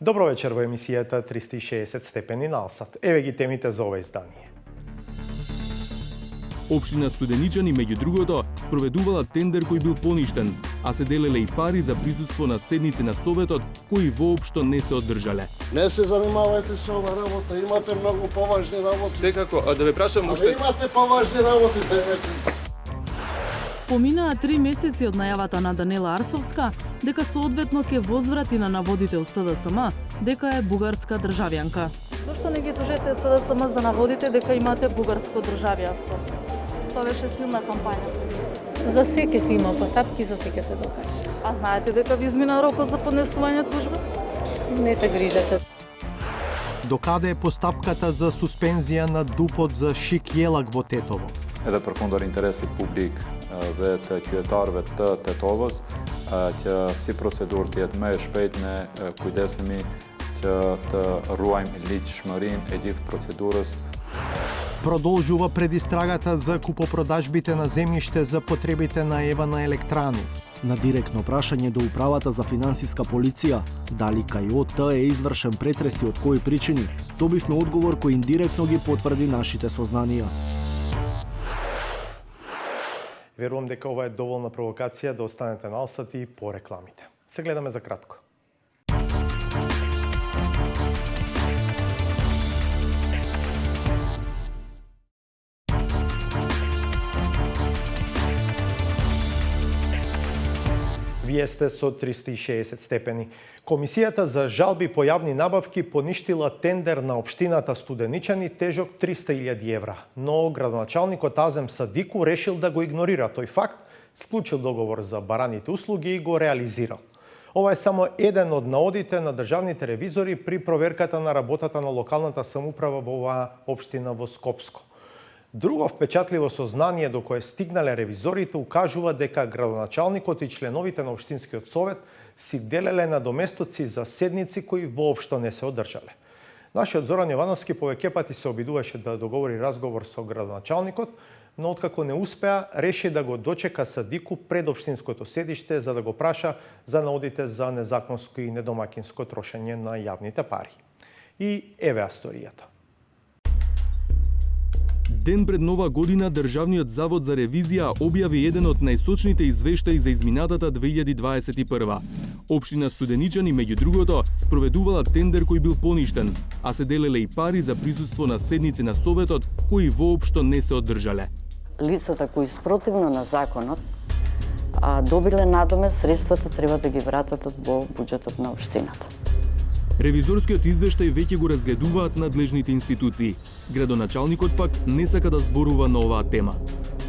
Добро вечер во емисијата 360 степени на Алсат. Еве ги темите за ова издание. Општина Студеничани, меѓу другото, спроведувала тендер кој бил поништен, а се делеле и пари за присуство на седници на Советот, кои воопшто не се одржале. Не се занимавајте со ова работа, имате многу поважни работи. Секако, а да ве прашам уште... Имате поважни работи, Поминаа 3 месеци од најавата на Данела Арсовска дека соодветно ќе возврати на наводител СДСМ дека е бугарска државјанка. Зошто не ги тужете СДСМ за наводите дека имате бугарско државјанство? Тоа беше силна кампања. За се ќе се има постапки, за се ќе се докаже. А знаете дека ви измина рокот за поднесување тужба? Не се грижете. Докаде е постапката за суспензија на дупот за Шик Јелак во Тетово? Edhe përkundër interesit publik dhe të qytetarëve të Tetovës, që si procedurë të jetë më e shpejtë ne kujdesemi që të ruajmë ligjshmërinë e gjithë procedurës. Продолжува предистрагата за купопродажбите на земјиште за потребите на Евана Електрани. На директно прашање до Управата за финансиска полиција, дали кај ОТ е извршен претрес и од кои причини, добивме одговор кој индиректно ги потврди нашите сознанија. Верувам дека ова е доволна провокација да останете на Алсат и по рекламите. Се гледаме за кратко. Вие сте со 360 степени. Комисијата за жалби по јавни набавки поништила тендер на општината Студеничани тежок 300.000 евра, но градоначалникот Азем Садику решил да го игнорира тој факт, склучил договор за бараните услуги и го реализирал. Ова е само еден од наодите на државните ревизори при проверката на работата на локалната самоуправа во оваа општина во Скопско. Друго впечатливо сознание до кое стигнале ревизорите укажува дека градоначалникот и членовите на општинскиот совет си делеле надоместоци за седници кои воопшто не се одржале. Нашиот Зоран Јовановски повеќе пати се обидуваше да договори разговор со градоначалникот, но откако не успеа, реши да го дочека Садику пред општинското седиште за да го праша за наодите за незаконско и недомакинско трошење на јавните пари. И еве историјата. Ден пред Нова година, Државниот завод за ревизија објави еден од најсочните извештаи за изминатата 2021. Општина Студеничани, меѓу другото, спроведувала тендер кој бил поништен, а се делеле и пари за присуство на седници на Советот кои воопшто не се одржале. Лицата кои спротивно на законот добиле надоме, средствата треба да ги вратат во буџетот на општината. Ревизорскиот извештај веќе го разгледуваат надлежните институции. Градоначалникот пак не сака да зборува на оваа тема.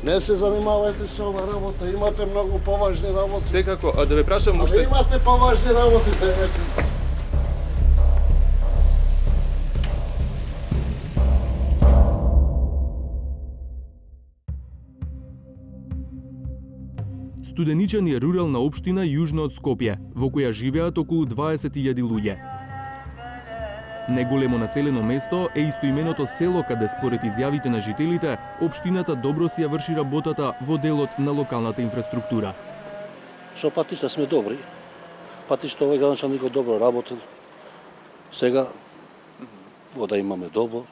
Не се занимавајте со ова работа, имате многу поважни работи. Секако, а да ве прашам уште... Имате поважни работи, Студеничани е рурална општина јужно од Скопје, во која живеат околу 20.000 луѓе. Неголемо населено место е истоименото село каде според изјавите на жителите, општината добро си ја врши работата во делот на локалната инфраструктура. Со патишта сме добри. Патишта овој градоначалникот добро работил. Сега вода имаме добро.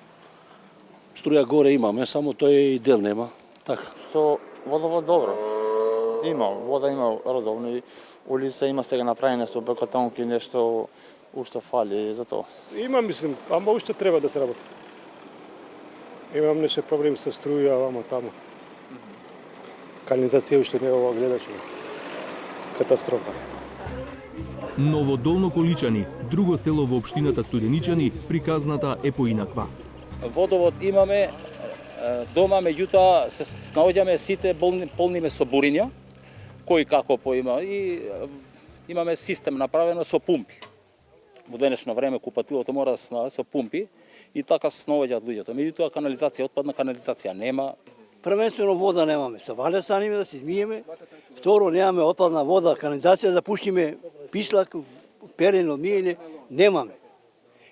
Струја горе имаме, само тој и дел нема. Така. Со водовод добро. Има, вода има родовно и улица има сега направена со бекатонки, нешто уште фали за тоа. Има, мислим, ама уште треба да се работи. Имам нешто проблем со струја, ама тамо. Канализација уште не е ова гледаче. Катастрофа. Ново Долно Количани, друго село во општината Студеничани, приказната е поинаква. Водовод имаме, дома, меѓутоа се наоѓаме сите полниме со буриња, кој како поима и имаме систем направено со пумпи. Во денешно време купатилото мора да се наоѓа со пумпи и така се наоѓаат луѓето. Меѓутоа канализација, отпадна канализација нема. Првенствено вода немаме, со валја станиме да се измиеме. Второ, немаме отпадна вода, канализација да пуштиме, пислак, перено, миење, немаме.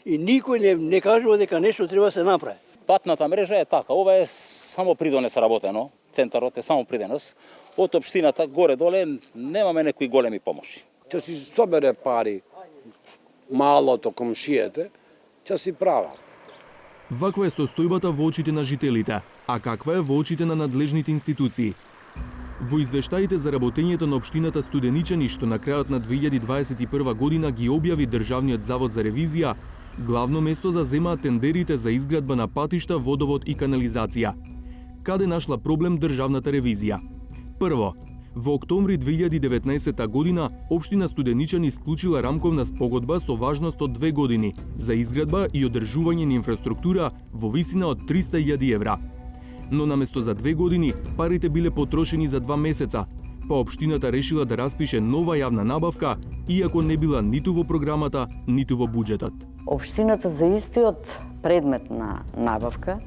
И никој не кажува дека нешто треба да се направи. Патната мрежа е така, ова е само придонес работено, центарот е само придонес. Од општината горе-доле немаме некои големи помоши. Ќе си собере пари, малото комшијете, ќе си прават. Ваква е состојбата во очите на жителите, а каква е во очите на надлежните институции? Во извештаите за работењето на општината Студеничани, што на крајот на 2021 година ги објави Државниот завод за ревизија, главно место заземаат тендерите за изградба на патишта, водовод и канализација. Каде нашла проблем Државната ревизија? Прво, во октомври 2019 година општина Студеничани склучила рамковна спогодба со важност од 2 години за изградба и одржување на инфраструктура во висина од 300.000 евра. Но наместо за 2 години, парите биле потрошени за 2 месеца, па општината решила да распише нова јавна набавка, иако не била ниту во програмата, ниту во буџетот. Општината за истиот предмет на набавка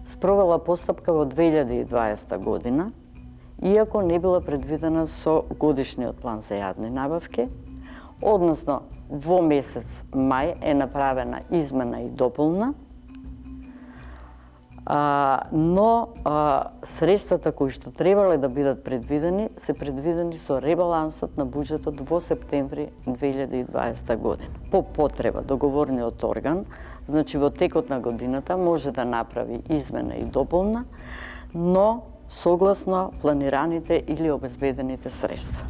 спровела постапка во 2020 година, иако не била предвидена со годишниот план за јавни набавки, односно во месец мај е направена измена и дополна, но средствата кои што требале да бидат предвидени се предвидени со ребалансот на буџетот во септември 2020 година. По потреба договорниот орган, значи во текот на годината може да направи измена и дополна, но согласно планираните или обезбедените средства.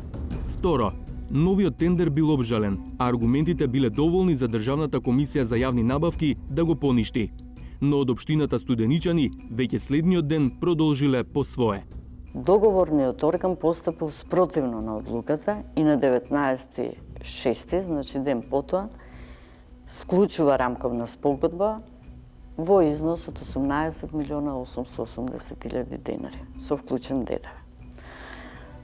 Второ, новиот тендер бил обжален, а аргументите биле доволни за Државната комисија за јавни набавки да го поништи. Но од општината Студеничани веќе следниот ден продолжиле по свое. Договорниот орган постапил спротивно на одлуката и на 19.6, значи ден потоа, склучува рамковна спогодба во износ од 18.880.000 денари, со вклучен ДДВ.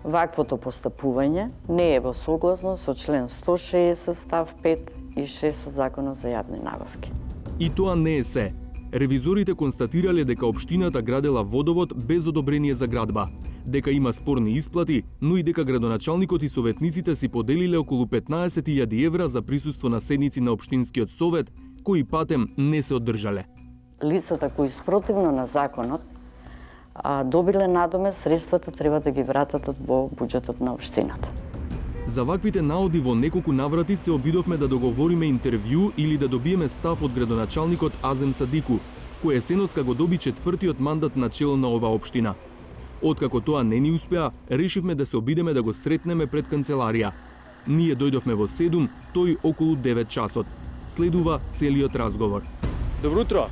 Ваквото постапување не е во согласно со член 160 став 5 и 6 со Законот за јавни набавки. И тоа не е се. Ревизорите констатирале дека општината градела водовод без одобрение за градба, дека има спорни исплати, но и дека градоначалникот и советниците си поделиле околу 15.000 евра за присуство на седници на општинскиот совет, кои патем не се одржале. Лицата кои спротивно на законот добиле надоме, средствата треба да ги вратат во буџетот на општината. За ваквите наоди во неколку наврати се обидовме да договориме интервју или да добиеме став од градоначалникот Азем Садику, кој есеноска го доби 4-тиот мандат на чело на оваа општина. Откако тоа не ни успеа, решивме да се обидеме да го сретнеме пред канцеларија. Ние дојдовме во 7, тој околу 9 часот. Следува целиот разговор. Добро утро,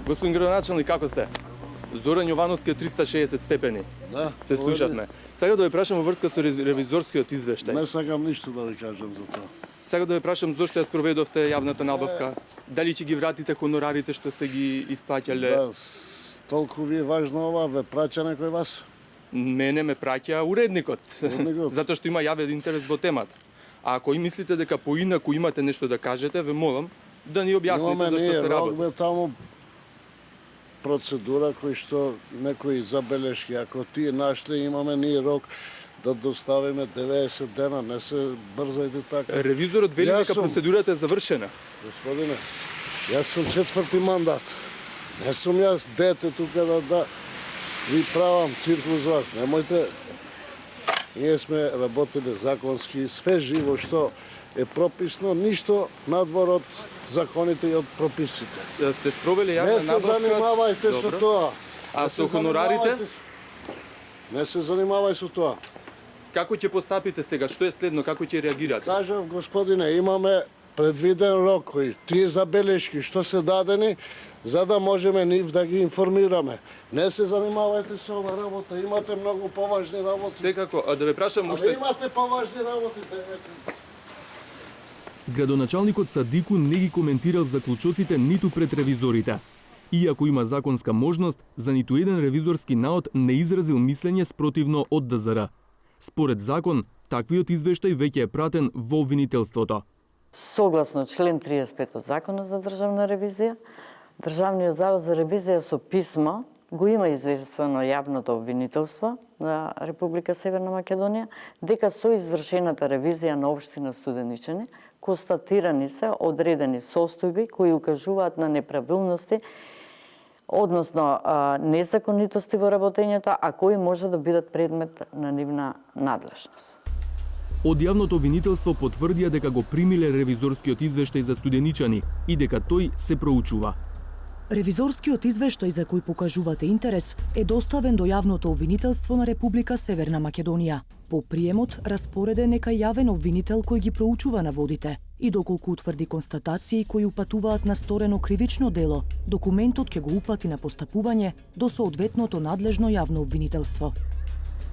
господин градоначалник, како сте? Зоран Јовановски од 360 степени. Да. Се слушавме. Сега да ве прашам во врска со ревизорскиот извештај. Не сакам ништо да ви кажам за тоа. Сега да ве прашам зошто ја спроведовте јавната набавка? Дали ќе ги вратите хонорарите што сте ги исплаќале? Да, толку ви е важно ова, ве праќа некој вас? Мене ме праќа уредникот. Затоа што има јавен интерес во темата. А ако и мислите дека поинаку имате нешто да кажете, ве молам да ни објасните зашто се работи. Имаме таму процедура кој што некои забелешки, ако тие нашли, имаме ние рок да доставиме 90 дена, не се брзајте така. Ревизорот вели дека процедурата е завршена. Господине, јас сум 4-ти мандат. Не сум јас дете тука да ви правам циркус вас. Немојте. Ние сме работеле законски, све живо што е прописно, ништо надвор од законите и од прописите. Сте спровели јавна набавка? Не се занимавајте со тоа. А со хонорарите? Не се занимавај со тоа. Како ќе постапите сега? Што е следно? Како ќе реагирате? Кажав, господине, имаме предвиден рок кој тие забелешки што се дадени, за да можеме нив да ги информираме. Не се занимавајте со ова работа, имате многу поважни работи. Секако, а да ве прашам уште... имате поважни работи, Градоначалникот Садику не ги коментирал заклучоците ниту пред ревизорите. Иако има законска можност, за ниту еден ревизорски наод не изразил мислење спротивно од ДЗР. Според закон, таквиот извештај веќе е пратен во обвинителството. Согласно член 35 од Законот за државна ревизија, Државниот завод за ревизија со писмо го има известено јавното обвинителство на Република Северна Македонија дека со извршената ревизија на општина Студеничани констатирани се одредени состојби кои укажуваат на неправилности, односно незаконитости во работењето, а кои може да бидат предмет на нивна надлежност. Од јавното обвинителство потврдија дека го примиле ревизорскиот извештај за Студеничани и дека тој се проучува. Ревизорскиот извештај за кој покажувате интерес е доставен до јавното обвинителство на Република Северна Македонија. По приемот распореден нека јавен обвинител кој ги проучува наводите и доколку утврди констатации кои упатуваат на сторено кривично дело, документот ќе го упати на постапување до соодветното надлежно јавно обвинителство.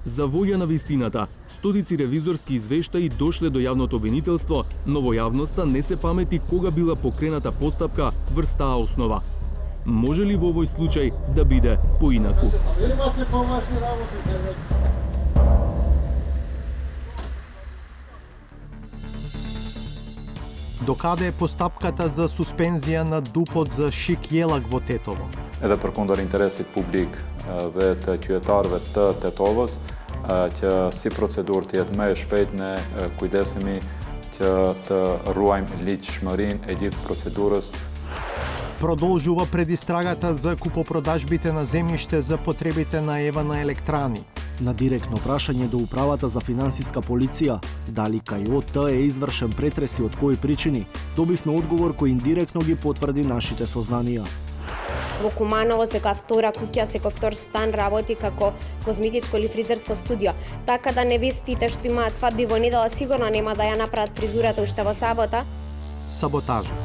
За волја на вистината, стотици ревизорски извештаи дошле до јавното обвинителство, но во јавноста не се памети кога била покрената постапка врз таа основа. Може ли во овој случај да биде поинаку? Имате поважни работи, Докаде е постапката за суспензија на ДУП-от за Шик Јелак во Тетово? Edhe përkundër interesit publik dhe të qytetarëve të Tetovës, që si procedurë të jetë më e shpejtë ne kujdesemi që të ruajmë ligjshmërinë e gjithë procedurës. Продолжува предистрагата за купопродажбите на земјиште за потребите на Евана Електрани. На директно прашање до Управата за финансиска полиција, дали кај ОТ е извршен претрес и од кои причини, добивме одговор кој индиректно ги потврди нашите сознанија. Во Куманово секоја втора куќа, секој втор стан работи како козметичко или фризерско студио. Така да невестите што имаат свадби во недела сигурно нема да ја направат фризурата уште во сабота. Саботажа.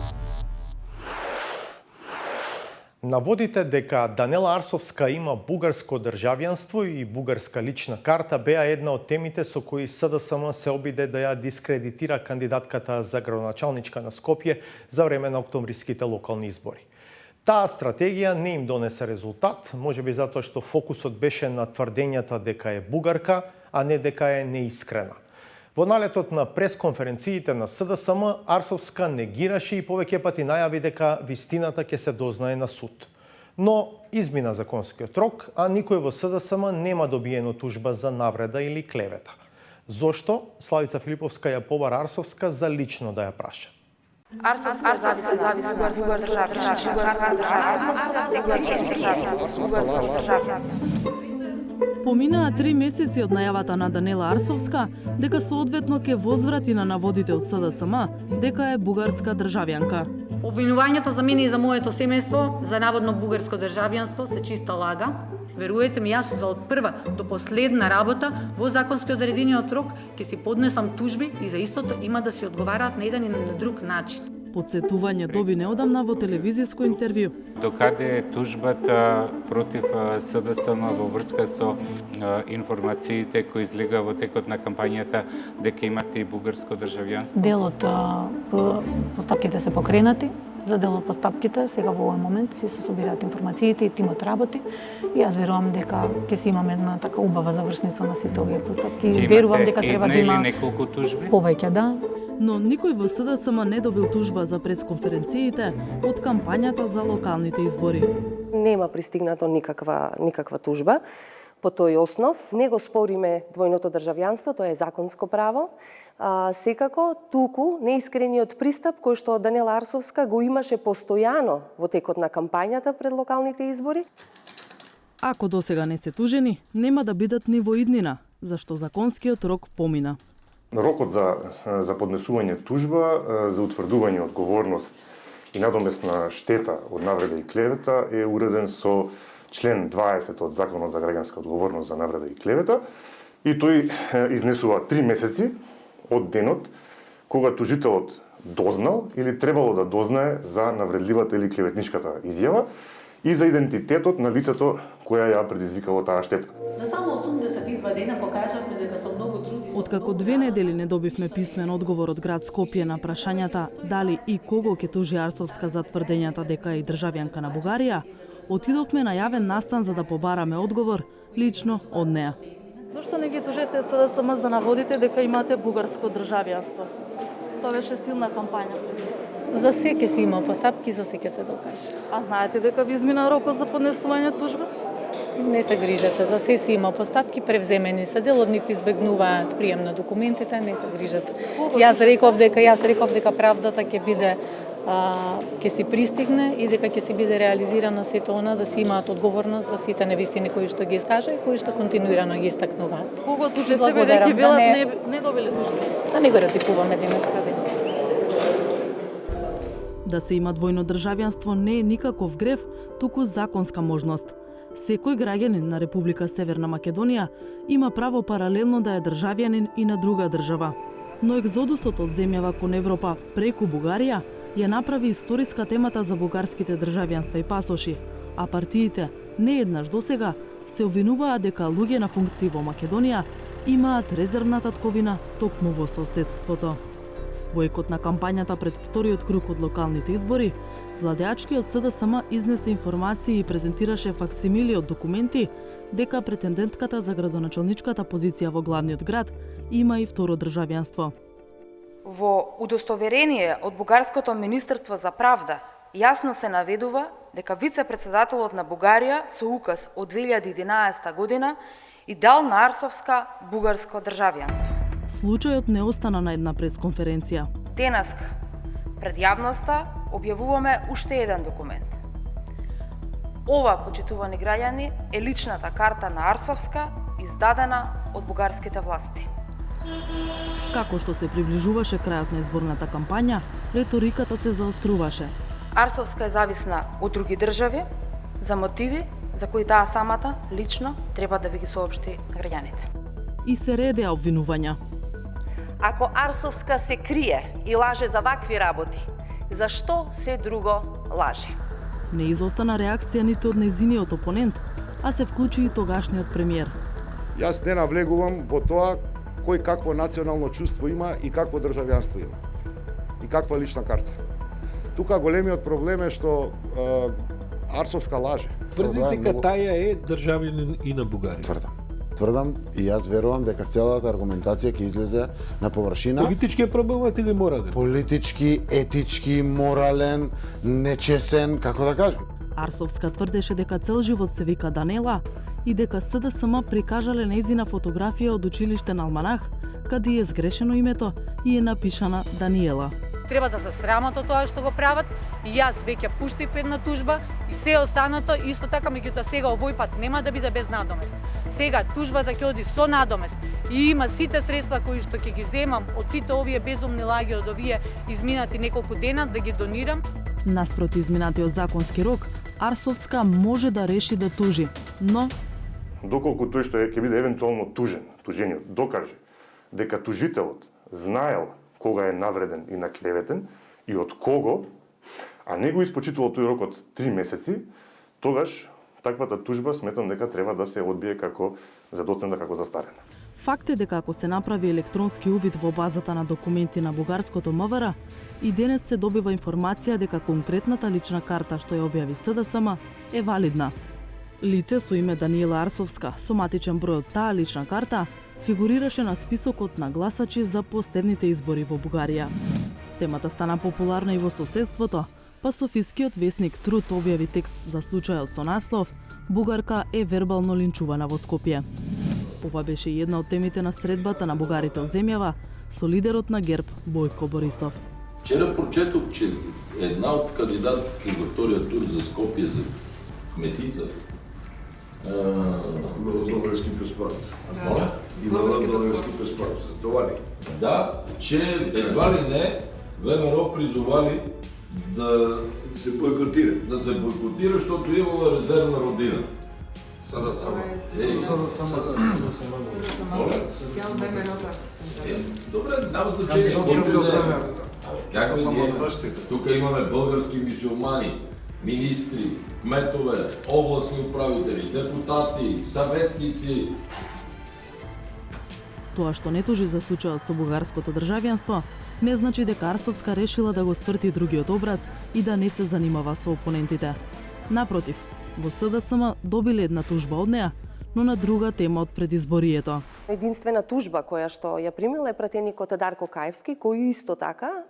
Наводите дека Данела Арсовска има бугарско државјанство и бугарска лична карта беа една од темите со кои СДСМ се обиде да ја дискредитира кандидатката за градоначалничка на Скопје за време на октомвриските локални избори. Таа стратегија не им донесе резултат, можеби затоа што фокусот беше на тврдењата дека е бугарка, а не дека е неискрена. Во налетот на пресконференциите на СДСМ, Арсовска негираше и повеќе пати најави дека вистината ќе се дознае на суд. Но измина законскиот рок, а никој во СДСМ нема добиено тужба за навреда или клевета. Зошто? Славица Филиповска ја побара Арсовска за лично да ја праша. Поминаа 3 месеци од најавата на Данела Арсовска дека соодветно ќе возврати на наводител СДСМ дека е бугарска државјанка. Обвинувањето за мене и за моето семејство за наводно бугарско државјанство се чиста лага. Веруете ми, јас за од прва до последна работа во законски одредениот рок ќе си поднесам тужби и за истото има да си одговараат на еден и на друг начин. Подсетување доби неодамна во телевизиско интервју. Докаде е тужбата против СДСМ во врска со информациите кои излега во текот на кампањата дека имате и бугарско државјанство? Дел од постапките се покренати. За дел од постапките сега во овој момент се собираат информациите и тимот работи и јас верувам дека ќе си имаме една така убава завршница на сите овие постапки. Верувам дека треба да има неколку тужби? Повеќе, да. Но никој во СДСМ не добил тужба за пресконференциите од кампањата за локалните избори. Нема пристигнато никаква тужба. По тој основ не го спориме двојното државјанство, тоа е законско право. Секако, туку неискрениот пристап кој што Данела Арсовска го имаше постојано во текот на кампањата пред локалните избори. Ако досега не се тужени, нема да бидат ни во иднина, зашто законскиот рок помина. Рокот за поднесување тужба за утврдување одговорност и надомесна штета од навреда и клевета е уреден со член 20 од Законот за граѓанска одговорност за навреда и клевета и тој изнесува 3 месеци од денот кога тужителот дознал или требало да дознае за навредливата или клеветничката изјава и за идентитетот на лицето која ја предизвикало таа штета. За само 82 дена покажавме дека со многу труд и Откако 2 недели не добивме писмен одговор од град Скопје на прашањата дали и кого ќе тужи Арсовска за тврдењата дека е државјанка на Бугарија, отидовме на јавен настан за да побараме одговор лично од неа. Зошто не ги тужете СДСМ за наводите дека имате бугарско државјанство? Тоа беше силна кампања. За се ќе си има постапки, за се ќе се докаже. А знаете дека ви измина рокот за поднесување тужба? Не се грижате, за се си има постапки, превземени се, дел од нив избегнуваат прием на документите, не се грижат. Јас реков дека правдата ќе биде ќе си пристигне и дека ќе си биде реализирано сето она, да си имаат одговорност за сите невистини кои што ги искажа и кои што континуирано ги истакнуваат. Кого тужите веќе велат не добиле тужби? Да не го разикуваме денеска ден. Да се има двојно државјанство не е никаков грев, туку законска можност. Секој граѓанин на Република Северна Македонија има право паралелно да е државјанин и на друга држава. Но екзодусот од земјава кон Европа преку Бугарија ја направи историска темата за бугарските државјанства и пасоши, а партиите не еднаш досега се обвинуваат дека луѓе на функции во Македонија имаат резервна татковина токму во соседството. Во екот на кампањата пред вториот круг од локалните избори, владеачкиот СДСМ изнесе информации и презентираше факсимили од документи дека претендентката за градоначалничката позиција во главниот град има и второ државјанство. Во удостоверение од Бугарското Министерство за правда јасно се наведува дека вице-председателот на Бугарија со указ од 2011 година и дал на Арсовска бугарско државјанство. Случајот не остана на една пресконференција. Денеска пред јавноста објавуваме уште еден документ. Ова, почитувани граѓани, е личната карта на Арсовска, издадена од бугарските власти. Како што се приближуваше крајот на изборната кампања, реториката се заоструваше. Арсовска е зависна од други држави за мотиви за кои таа самата лично треба да ви ги соопшти на граѓаните. И се редеа обвинувања. Ако Арсовска се крие и лаже за вакви работи, зашто се друго лаже? Не изостана реакција ниту од нејзиниот опонент, а се вклучи и тогашниот премиер. Јас не навлегувам во тоа кој какво национално чувство има и какво државјанство има. И каква лична карта. Тука големиот проблем е што Арсовска лаже. Тврдите дека таја е државјанин и на Бугарија. Тврдам и јас верувам дека целата аргументација ќе излезе на површина. Политички проблемот или морален? Политички, етички, морален, нечесен, како да кажам. Арсовска тврдеше дека цел живот се вика Данела и дека СДСМ прикажале нејзина фотографија од училиштен алманах, каде е сгрешено името и е напишана Даниела. Треба да се срамат од тоа што го прават и јас веќе пуштив една тужба и се останато исто така, меѓутоа сега овој пат нема да биде без надомест. Сега тужбата ќе оди со надомест и има сите средства кои што ќе ги земам од сите овие безумни лаги од овие изминати неколку дена да ги донирам. Наспроти изминатиот законски рок, Арсовска може да реши да тужи, но доколку тој што ќе биде евентуално тужениот докаже дека тужителот знаел кога е навреден и наклеветен и од кого, а не го испочитувал тој рок од 3 месеци, тогаш таквата тужба сметам дека треба да се одбие како задоцнета, како застарена. Факт е дека ако се направи електронски увид во базата на документи на бугарското МВР, и денес се добива информација дека конкретната лична карта што ја објави СДСМ е валидна. Лице со име Даниела Арсовска, со матичен број од таа лична карта, фигурираше на списокот на гласачи за последните избори во Бугарија. Темата стана популарна и во соседството, па софискиот весник Труд објави текст за случајот со наслов "Бугарка е вербално линчувана во Скопје". Ова беше една од темите на средбата на бугарите од земјава со лидерот на ГЕРБ Бојко Борисов. Вчера прочетох, че една од кандидатите за вториот тур за Скопје за кметица български паспорт. Моля? Български паспорт. За това ли? Да, че едва ли не ВМРО призовали да се бойкотира. Да се бойкотира, защото имала резервна родина. СДСМ. Добре, няма значение. Как ви тук имаме български мюсюлмани, министри, кметове, областни управители, депутати, съветници. Тоа што не тужи за случајот со бугарското државјанство, не значи дека Арсовска решила да го сврти другиот образ и да не се занимава со опонентите. Напротив, во СДСМ добиле една тужба од неа, но на друга тема од предизборието. Единствена тужба која што ја примил е пратеникот Дарко Каевски, кој исто така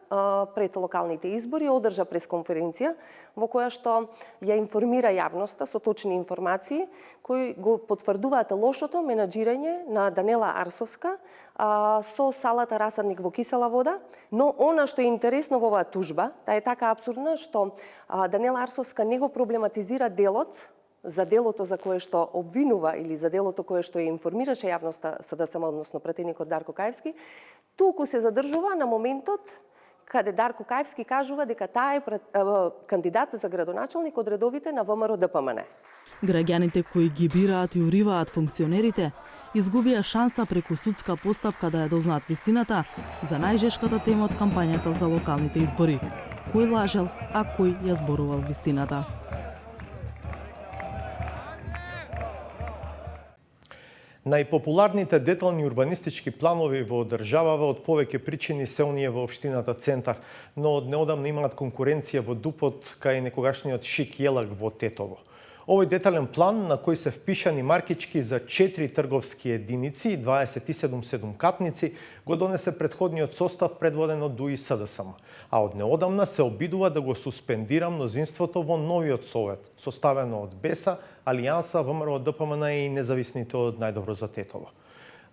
пред локалните избори одржа пресконференција во која што ја информира јавноста со точни информации кои го потврдуваат лошото менаџирање на Данела Арсовска со салата Расадник во кисела вода, но она што е интересно во оваа тужба, таа е така апсурдна што Данела Арсовска не го проблематизира делот за делото за кое што обвинува или за делото кое што ја информираше јавноста СДСМ, односно пратеникот Дарко Каевски, туку се задржува на моментот каде Дарко Каевски кажува дека таа е кандидат за градоначалник од редовите на ВМРО ДПМН. Граѓаните кои ги бираат и уриваат функционерите изгубија шанса преку судска постапка да ја дознаат вистината за најжешката тема од кампањата за локалните избори. Кој лажел, а кој ја зборувал вистината. Најпопуларните детални урбанистички планови во државава од повеќе причини се оние во општината Центар, но од неодамна имаат конкуренција во ДУП-от кај некогашниот Шик Јелак во Тетово. Овој детален план, на кој се впишани маркички за 4 трговски единици и 27 седумкатници, го донесе претходниот состав предводен од ДУИ СДСМ, а од неодамна се обидува да го суспендира мнозинството во новиот совет, составено од БЕСА, Алијанса, ВМРО ДПМН и независните од Најдобро за Тетово.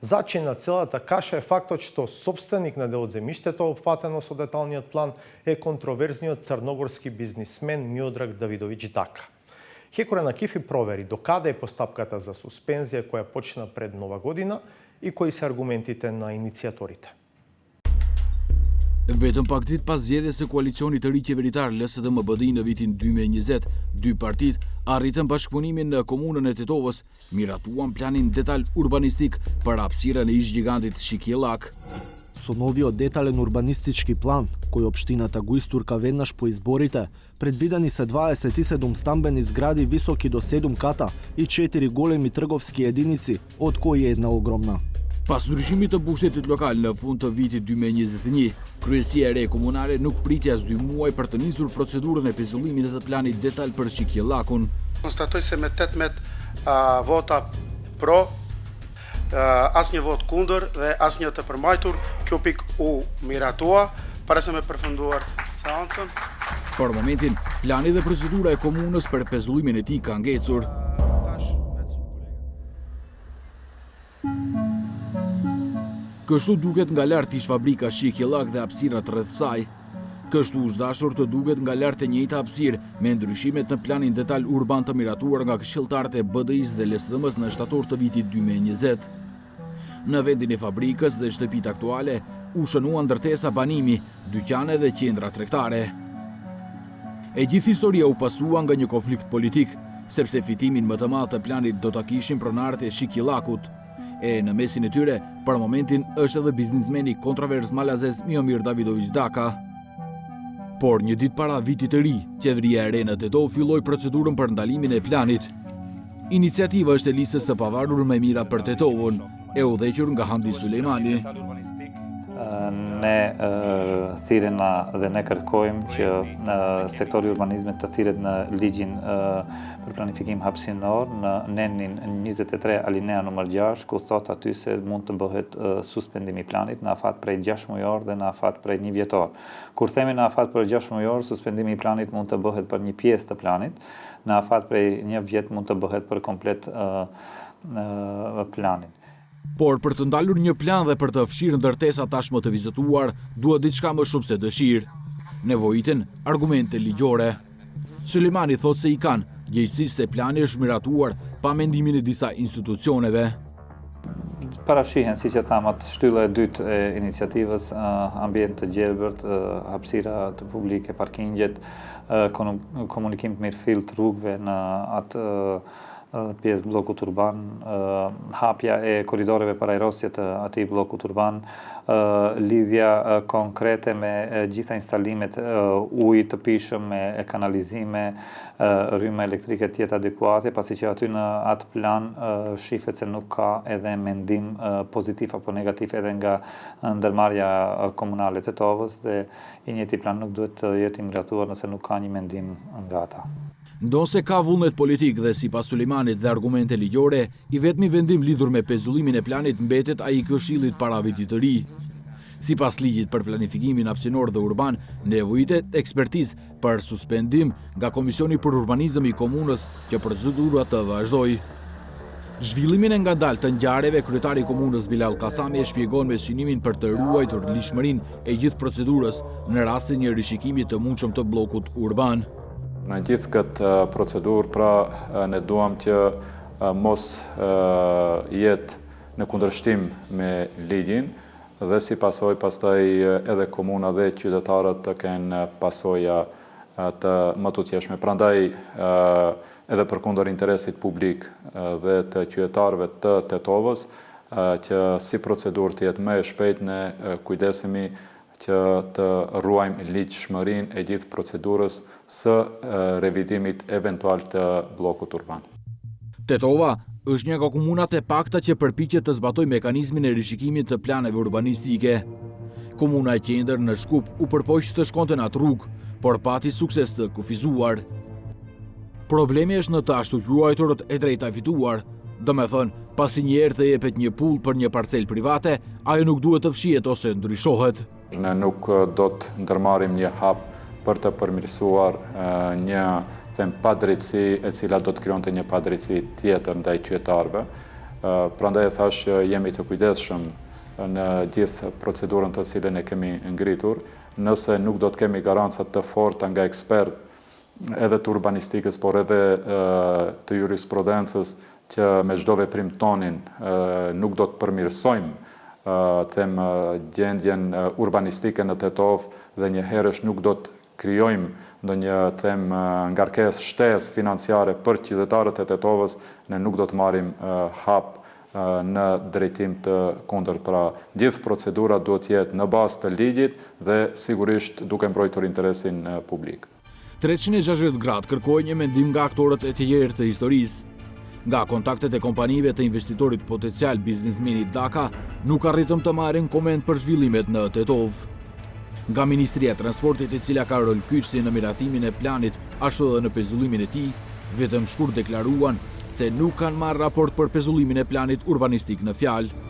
Зачин на целата каша е фактот што собственик на дел од земјиштето опфатено со деталниот план е контроверзниот црногорски бизнисмен Миодраг Давидовиќ Дака. Хекора на Кифи провери докаде е постапката за суспензија која почна пред Нова година и кои се аргументите на иницијаторите. Vetëm pak ditë pas zgjedhjes së koalicionit të ri qeveritar LSD-MBD në vitin 2020, dy partitë arritën bashkëpunimin në komunën e Tetovës, miratuan planin detal urbanistik për hapësirën e ish-gigantit Shik Jellak. Со новиот детален урбанистички план, кој општината го истурка веднаш по изборите, предвидени се 27 стамбени згради високи до 7 ката и 4 големи трговски единици, од кои една огромна. Pas ndryshimit të pushtetit lokal në fund të vitit 2021, kryesia e re komunale nuk priti as 2 muaj për të nisur procedurën e pezullimit të planit detal për Shik Jellakun. Konstatoj se me 18 vota pro, asnjë vot kundër dhe asnjë të përmbajtur, kjo pikë u miratua para se me përfunduar seancën. Për momentin, plani dhe procedura e komunës për pezullimin e tij ka ngecur. Kështu duket nga lart ish fabrika Shik Jellak dhe hapësirat rreth saj. Kështu është dashur të duket nga lart e njëjta hapësirë me ndryshimet në planin detal urban të miratuar nga këshilltarët e BDI-s dhe LSDM-s në shtator të vitit 2020. Në vendin e fabrikës dhe shtëpitë aktuale u shënuan ndërtesa banimi, dyqane dhe qendra tregtare. E gjithë historia u pasua nga një konflikt politik, sepse fitimin më të madh të planit do ta kishin pronarët e Shik Jellakut. E në mesin e tyre, për momentin është edhe biznismeni kontrovers malazes Miomir Davidović Daka. Por një ditë para vitit të ri, qeveria e re në Tetov filloi procedurën për ndalimin e planit. Iniciativa është e listës së pavarur me mira për Tetovën, e udhëhequr nga Hamdi Sulejmani. Ne thirrena dhe ne kërkojmë që sektori i urbanizmit të thirret në ligjin për planifikim hapësinor në nenin 23 alinea numër 6, ku thot aty se mund të bëhet suspendimi i planit në afat prej 6 mujor dhe në afat prej 1 vjetor. Kur themi në afat për 6 mujor, suspendimi i planit mund të bëhet për një pjesë të planit, në afat prej 1 vjet mund të bëhet për komplet planin. Por për të ndalur një plan dhe për të fshirë ndërtesa tashmë të vizituar, duhet diçka më shumë se dëshirë. Nevojiten argumente ligjore. Sulejmani thot se i kanë gjejtësisë se plani është miratuar pa mendimin e disa institucioneve. Parashihen, si që thamë, atë shtylla e dytë e iniciativës, ambient të gjelbërt, hapësira të publike, parkingjet, komunikim të mirë fill të rrugëve në atë pjesë bllokut urban, hapja e koridoreve parajrosje të atij bllokut urban, lidhja konkrete me gjitha instalimet ujit të pishëm, me kanalizime, rrymë elektrike të jetë adekuate, pasi që aty në atë plan shifet se nuk ka edhe mendim pozitiv apo negativ edhe nga ndërmarrja komunale të Tetovës, dhe i njëjti plan nuk duhet të jetë miratuar nëse nuk ka një mendim nga ata. Ndonse ka vullnet politik dhe sipas Sulejmanit dhe argumente ligjore, i vetmi vendim lidhur me pezullimin e planit mbetet ai i Këshillit para vitit të ri. Sipas ligjit për planifikimin hapësinor dhe urban, nevojitet ekspertizë për suspendim nga Komisioni për Urbanizëm i komunës që procedura të vazhdoj. Zhvillimin e ngadaltë të ngjarjeve, kryetari i komunës Bilal Kasami e shpjegon me synimin për të ruajtur lishmërinë e gjithë procedurës në rastin një rishikimi të mundshëm të bllokut urban. Në gjithë këtë procedurë, pra ne duam që mos jetë në kundërshtim me ligjin dhe si pasoj pastaj edhe komuna dhe qytetarët të kenë pasoja të mëtutjeshme. Prandaj edhe përkundër interesit publik dhe të qytetarëve të Tetovës, që si procedurë të jetë më e shpejtë, ne kujdesemi që të ruajmë ligjshmërinë e gjithë procedurës së revidimit eventual të bllokut urban. Tetova është një nga komunat e pakta që përpiqet të zbatoj mekanizmin e rishikimit të planeve urbanistike. Komuna e Qendër në Shkup u përpoq të shkonte në atë rrugë, por pati sukses të kufizuar. Problemi është në të ashtu quajturët e drejta fituar, domethënë, pasi një herë të jepet një pull për një parcel private, ajo nuk duhet të fshihet ose ndryshohet. Ne nuk do të ndërmarrim një hap për të përmirësuar një padrejtësi e cila do të krijonte një padrejtësi tjetër ndaj qytetarëve. Prandaj thash që jemi të kujdesshëm në gjithë procedurën të cilën e kemi ngritur, nëse nuk do të kemi garanca të forta nga ekspertë edhe të urbanistikës, por edhe të jurisprudencës që me çdo veprim tonin nuk do të përmirësojmë gjendjen urbanistike në Tetovë dhe njëherësh nuk do të krijojmë ndonjë ngarkesë shtesë financiare për qytetarët e Tetovës, ne nuk do të marrim hap në drejtim të kundërt. Pra, gjithë procedura duhet jetë në bazë të ligjit dhe sigurisht duke mbrojtur interesin publik. 360 gradë kërkojnë një mendim nga aktorët e tjerë të historisë. Nga kontaktet e kompanive të investitorit potencial biznismenit Daka, nuk arritëm të marrin koment për zhvillimet në Tetovë. Nga Ministria e Transportit, e cila ka rol kyçsi në miratimin e planit, ashtu edhe në pezullimin e tij, vetëm shkurt deklaruan se nuk kanë marrë raport për pezullimin e planit urbanistik në fjalë.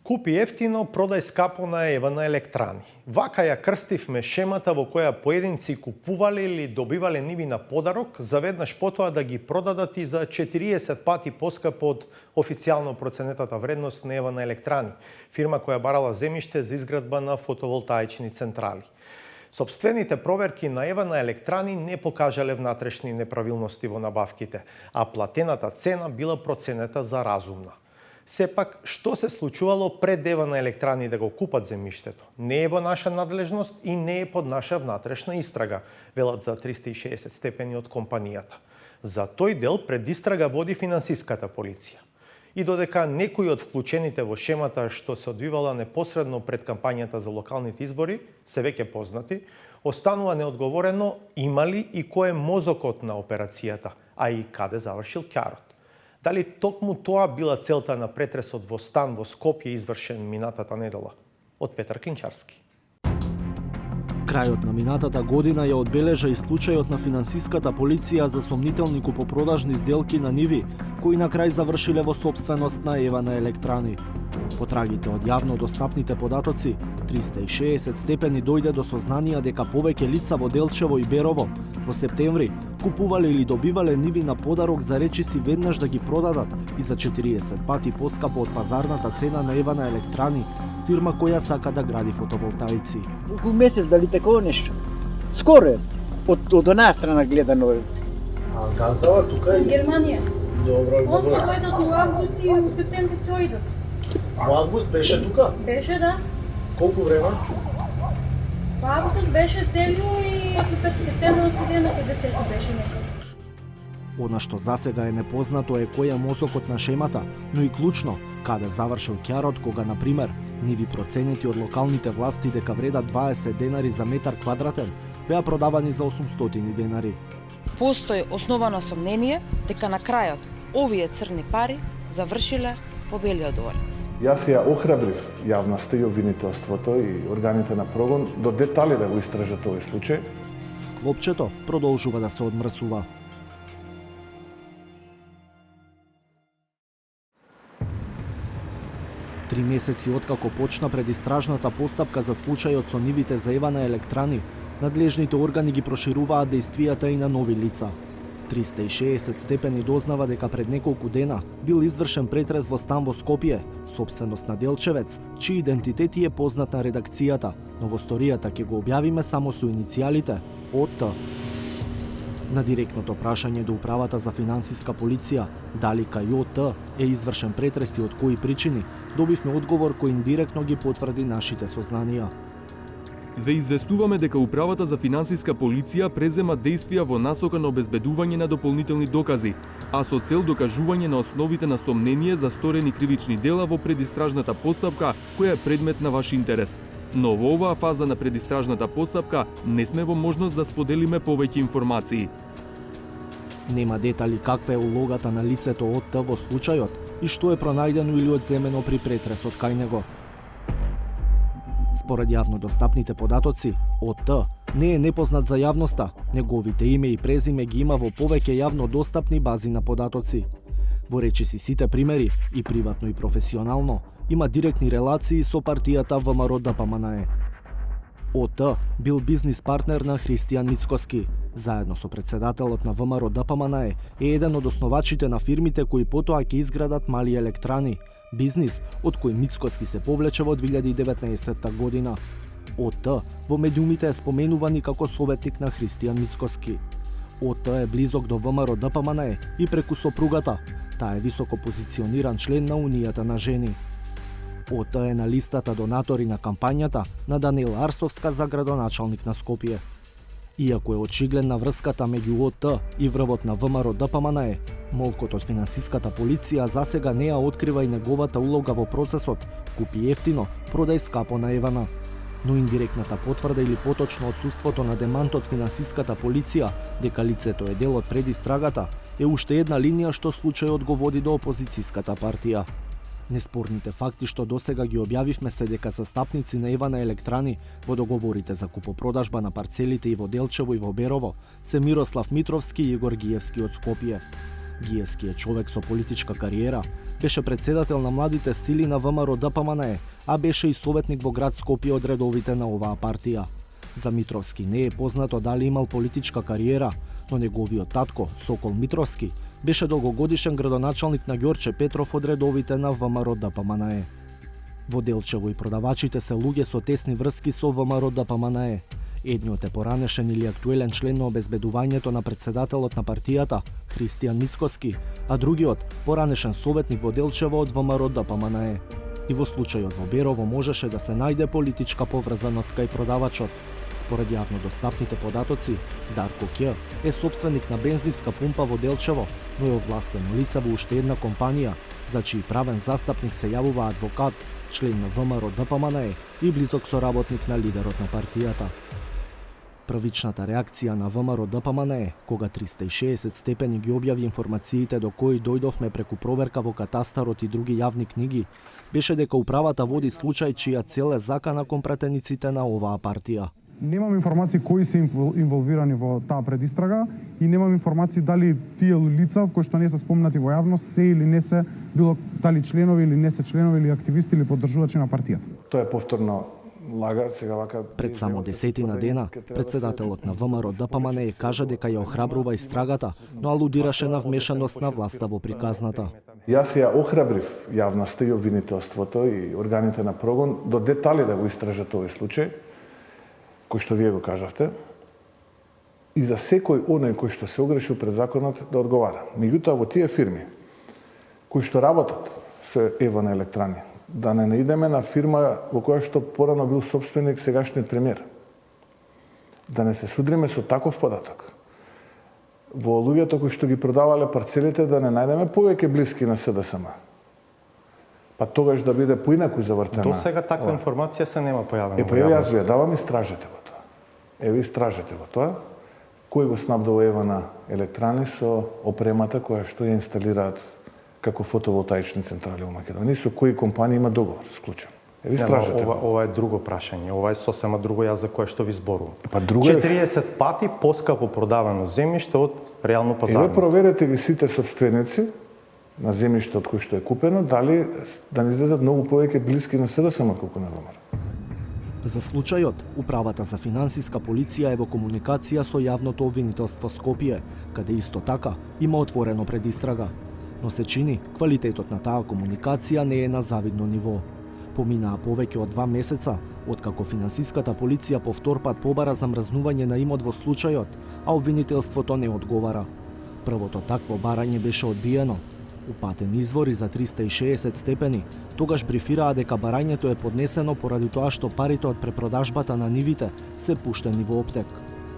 Купи ефтино, продај скапо на Ева на Електрани. Вака ја крстивме шемата во која поединци купувале или добивале ниви на подарок, заведнаш потоа да ги продадат и за 40 пати поскапо од официјално проценетата вредност на Ева на Електрани, фирма која барала земјиште за изградба на фотоволтаични централи. Собствените проверки на Ева на Електрани не покажале внатрешни неправилности во набавките, а платената цена била проценета за разумна. Сепак, што се случувало пред Ева на Електрани да го купат земјиштето? Не е во наша надлежност и не е под наша внатрешна истрага, велат за 360 степени од компанијата. За тој дел пред истрага води финансиската полиција. И додека некои од вклучените во шемата што се одвивала непосредно пред кампањата за локалните избори се веќе познати, останува неодговорено има ли и кој е мозокот на операцијата, а и каде завршил ќарот. Дали токму тоа била целта на претресот во стан во Скопје извршен минатата недела? Од Петар Клинчарски. Крајот на минатата година ја одбележа и случајот на финансиската полиција за сомнителни купопродажни сделки на ниви, кои на крај завршиле во собственост на Ева на Електрани. Потрагите од јавно достапните податоци, 360 степени дојде до сознанија дека повеќе лица во Делчево и Берово во септември купувале или добивале ниви на подарок за речиси веднаш да ги продадат и за 40 пати поскапо од пазарната цена на Ева на Електрани, фирма која сака да гради фотоволтаици. Околу месец дали такова нешто? Скоро е. Од една страна гледано е. А газдава тука е? Германија. Добро, Он се добро. дојдат у август и у септември се ојдат. Во август беше тука? Беше, да. Колку време? Во август беше целио и после 5 септември се на 50 беше некако. Она што засега е непознато е кој е мозокот на шемата, но и клучно, каде завршил ќарот кога, на пример, ниви проценети од локалните власти дека вредат 20 денари за метар квадратен, беа продавани за 800 денари. Постои основано сомнение дека на крајот овие црни пари завршиле во Белиот дворец. Јас ја охрабрив јавноста и обвинителството и органите на прогон до детали да го истражат овој случај. Клопчето продолжува да се одмрсува. Три месеци откако почна предистражната постапка за случајот со нивите за Евана Електрани, надлежните органи ги прошируваат дејствијата и на нови лица. 360 степени дознава дека пред неколку дена бил извршен претрес во стан во Скопје, сопственост на Делчевец, чиј идентитет е познат на редакцијата, но во сторијата ќе го објавиме само со иницијалите ОТ. На директното прашање до Управата за финансиска полиција, дали кај ОТ е извршен претрес и од кои причини, добивме одговор кој индиректно ги потврди нашите сознанија. Ве известуваме дека Управата за финансиска полиција презема действија во насока на обезбедување на дополнителни докази, а со цел докажување на основите на сомнение за сторени кривични дела во предистражната постапка која е предмет на ваш интерес. Но во оваа фаза на предистражната постапка не сме во можност да споделиме повеќе информации. Нема детали каква е улогата на лицето ОТ во случајот и што е пронајдено или одземено при претресот кај него. Според јавно достапните податоци, ОТ не е непознат за јавноста, неговите име и презиме ги има во повеќе јавно достапни бази на податоци. Во речиси сите примери, и приватно и професионално, има директни релации со партијата ВМРО ДПМНЕ. ОТ бил бизнис партнер на Христијан Мицкоски. Заедно со председателот на ВМРО ДПМНЕ е еден од основачите на фирмите кои потоа ќе изградат мали електрани, бизнис од кој Мицкоски се повлече во 2019 година. ОТ во медиумите е споменувани како советник на Христијан Мицкоски. ОТ е близок до ВМРО ДПМНЕ и преку сопругата. Таа е високо позициониран член на Унијата на жени. ОТ е на листата донатори на кампањата на Данила Арсовска за градоначалник на Скопје. Иако е очигледна врската меѓу ОТ и врвот на ВМРО ДПМНЕ, молкот од финансиската полиција засега не ја открива и неговата улога во процесот купи ефтино, продај скапо на Евана. Но индиректната потврда или поточно отсуството на демант од финансиската полиција дека лицето е дел од предистрагата е уште една линија што случајот го води до опозицијската партија. Неспорните факти што досега ги објавивме се дека застапници на Евана Електрани во договорите за купопродажба на парцелите и во Делчево и во Берово се Мирослав Митровски и Игор Гиевски од Скопје. Гиевски е човек со политичка кариера, беше председател на младите сили на ВМРО ДПМНЕ, а беше и советник во град Скопје од редовите на оваа партија. За Митровски не е познато дали имал политичка кариера, но неговиот татко, Сокол Митровски, беше долгогодишен градоначалник на Ѓорче Петров од редовите на ВМРО ДПМНЕ. Во Делчево и продавачите се луѓе со тесни врски со ВМРО ДПМНЕ. Едниот е поранешен или актуелен член на обезбедувањето на председателот на партијата, Христијан Мицкоски, а другиот поранешен советник во Делчево од ВМРО ДПМНЕ. И во случајот во Берово можеше да се најде политичка поврзаност кај продавачот. Според јавно достапните податоци, Дарко Ќ е собственик на бензинска пумпа во Делчево, но е овластено лице во уште една компанија, за чиј правен застапник се јавува адвокат, член на ВМРО ДПМНЕ и близок соработник на лидерот на партијата. Првичната реакција на ВМРО ДПМНЕ, кога 360 степени ги објави информациите до кои дојдовме преку проверка во катастарот и други јавни книги, беше дека управата води случај чија цел е закана кон пратениците на оваа партија. Немам информации кои се инволвирани во таа предистрага и немам информации дали тие лица кои што не се спомнати во јавност се или не се било дали членови или не се членови или активисти или поддржувачи на партијата. Тоа е повторно лага, сега вака. Пред само 10 дена, председателот на ВМРО ДПМНЕ кажа дека ја охрабрува истрагата, но алудираше на вмешаност на власта во приказната. Јас ја охрабрив јавноста и обвинителството и органите на прогон до детали да го истражат овој случај, кој што вие го кажавте, и за секој оној кој што се огрешил пред законот да одговара. Меѓутоа, во тие фирми, кои што работат со Евана Електрани, да не наидеме на фирма во која што порано бил собственик сегашниот премиер. Да не се судриме со таков податок. Во луѓето кои што ги продавале парцелите, да не најдеме повеќе блиски на СДСМ. Па тогаш да биде поинаку завртена. До сега таква информација се нема појавена. Па јас ви ја давам, истражете го тоа. Еве истражете го тоа. Кој го снабдува Евана Електрани со опремата која што ја инсталираат како фотоволтаични централи у Македонија, со кои компании има договор склучен? Е, ви истражете. Ова е друго прашање, ова е сосема друго јас за кое што ви зборувам. Па друго е 40 пати поскапо продавано земјиште од реално пазарно. Еве проверете ги сите сопственици на земјиште од кој што е купено, дали да не излезат многу повеќе блиски на СДСМ колку на ВМРО. За случајот, Управата за финансиска полиција е во комуникација со јавното обвинителство Скопје, каде исто така има отворено предистрага. Но се чини, квалитетот на таа комуникација не е на завидно ниво. Поминаа повеќе од 2 месеца, откако финансиската полиција по втор пат побара замрзнување на имот во случајот, а обвинителството не одговара. Првото такво барање беше одбиено. Упатен извори за 360 степени тогаш брифираа дека барањето е поднесено поради тоа што парите од препродажбата на нивите се пуштени во оптек.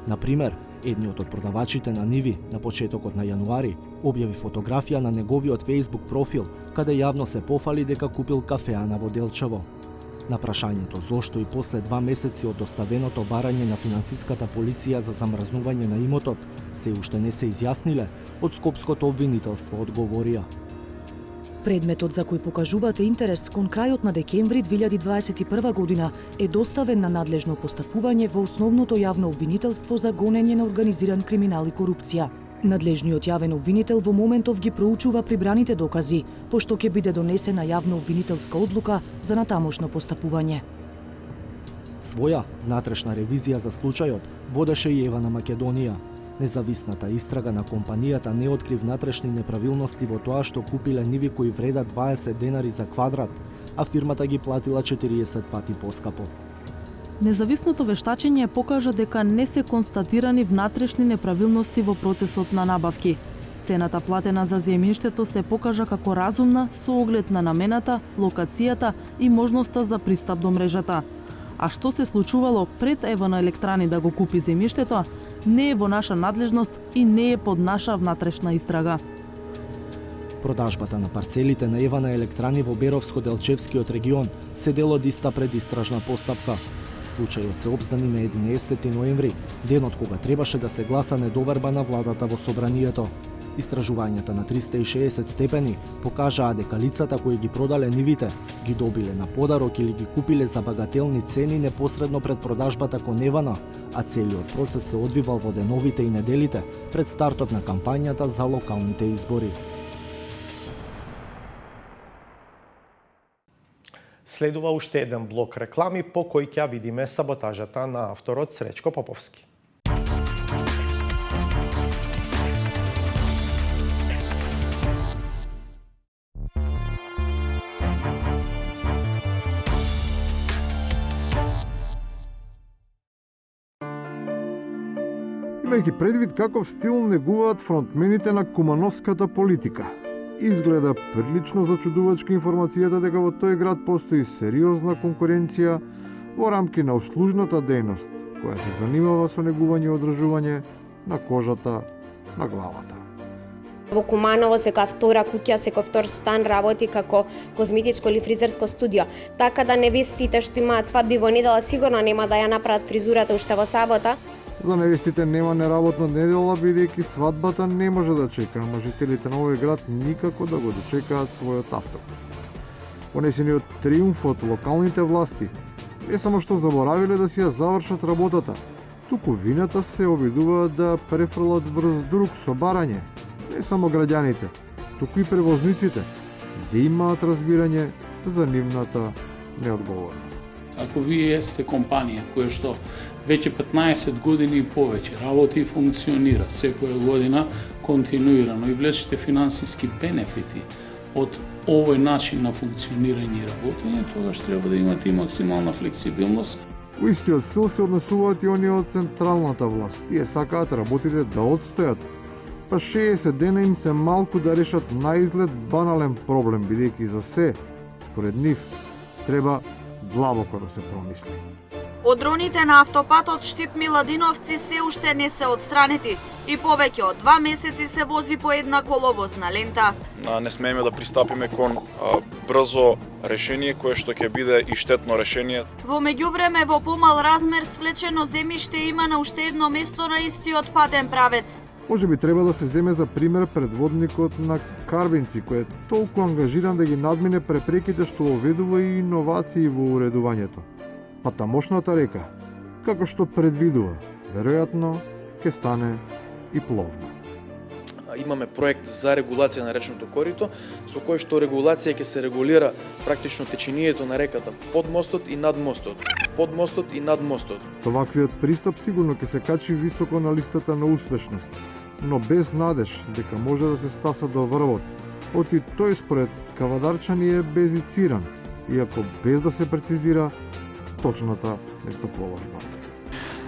Например, едниот од продавачите на ниви на почетокот на јануари објави фотографија на неговиот Facebook профил, каде јавно се пофали дека купил кафеана во Делчево. На прашањето зошто и после 2 месеци од доставеното барање на финансиската полиција за замрзнување на имотот се уште не се изјасниле, од скопското обвинителство одговорија: Предметот за кој покажувате интерес кон крајот на декември 2021 година е доставен на надлежно постапување во основното јавно обвинителство за гонење на организиран криминал и корупција. Надлежниот јавен обвинител во моментов ги проучува прибраните докази, пошто ќе биде донесена јавно обвинителска одлука за натамошно постапување. Своја внатрешна ревизија за случајот водеше и Ева на Македонија. Независната истрага на компанијата не откри внатрешни неправилности во тоа што купиле ниви кои вредат 20 денари за квадрат, а фирмата ги платила 40 пати поскапо. Независното вештачење покажа дека не се констатирани внатрешни неправилности во процесот на набавки. Цената платена за земјиштето се покажа како разумна со оглед на намената, локацијата и можноста за пристап до мрежата. А што се случувало пред Ева на Електрани да го купи земјиштето, не е во наша надлежност и не е под наша внатрешна истрага. Продажбата на парцелите на Ева на Електрани во Беровско-Делчевскиот регион се дел од иста предистражна постапка. Случајот се обзнани на 11 ноември, денот кога требаше да се гласа недоверба на владата во собранието. Истражувањата на 360 степени покажаа дека лицата кои ги продале нивите ги добиле на подарок или ги купиле за багателни цени непосредно пред продажбата кон Евана, а целиот процес се одвивал во деновите и неделите пред стартот на кампањата за локалните избори. Следува уште еден блок реклами по кој ќе видиме саботажата на авторот Сречко Поповски. Имајќи предвид каков стил негуваат фронтмените на кумановската политика, изгледа прилично зачудувачка информацијата дека во тој град постои сериозна конкуренција во рамки на услужната дејност, која се занимава со негување и одржување на кожата на главата. Во Куманово секоја втора куќа, секој втор стан работи како козметичко или фризерско студио. Така да невестите што имаат свадби во недела сигурно нема да ја направат фризурата уште во сабота. За невестите нема неработна недела, бидејќи свадбата не може да чека, ама жителите на овој град никако да го дочекаат својот автобус. Понесениот триумф од локалните власти не само што заборавиле да си ја завршат работата, туку вината се обидуваат да префрлат врз друг со барање. Не само граѓаните, туку и превозниците, да имаат разбирање за нивната неодговорност. Ако вие сте компанија која што веќе 15 години и повеќе работи и функционира секоја година континуирано и влечете финансиски бенефити од овој начин на функционирање и работење, тогаш треба да имате и максимална флексибилност. Во истиот стил се однесуваат и оние од централната власт. Тие сакаат работите да одстојат, па 60 дена им се малку да решат наизглед банален проблем, бидејќи за се, според нив, треба длабоко да се промисли. Одроните на автопатот Штип-Миладиновци се уште не се отстранети и повеќе од 2 месеци се вози по една коловозна лента. Не смееме да пристапиме кон брзо решение кое што ќе биде и штетно решение. Во меѓувреме во помал размер свлечено земјиште има на уште едно место на истиот патен правец. Може би треба да се земе за пример предводникот на Карбинци, кој е толку ангажиран да ги надмине препреките што воведува и иновации во уредувањето. Па тамошната река, како што предвидува, веројатно ќе стане и пловна. Имаме проект за регулација на речното корито, со кој што регулација ќе се регулира практично течението на реката под мостот и над мостот, под мостот и над мостот. Со ваквиот пристап сигурно ќе се качи високо на листата на успешност, но без надеж дека може да се стаса до врвот, оти тој според Кавадарчани е безициран, иако без да се прецизира точната местоположба.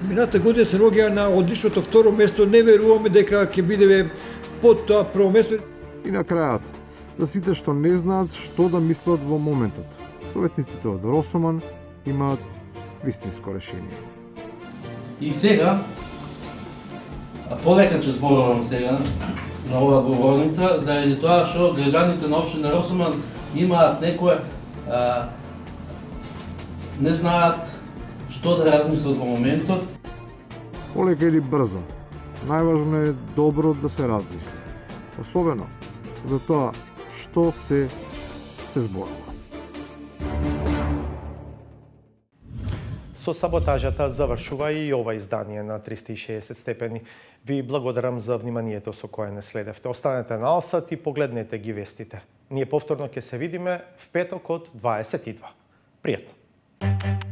Мината година се рогија на одличното второ место, не веруваме дека ќе бидеме под тоа прво место. И на крајот, за сите што не знаат што да мислат во моментот, советниците од Росоман имаат вистинско решение. И сега, полека ќе зборувам сега на оваа говорница, заради тоа што граѓаните на општина Росоман имаат некое не знаат што да размислат во моментот. Полека или брзо, најважно е добро да се размисли. Особено за тоа што се зборува. Со саботажата завршува и ова издание на 360 степени. Ви благодарам за вниманието со кое не следевте. Останете на Алсат и погледнете ги вестите. Ние повторно ќе се видиме в петок од 22. Пријатно!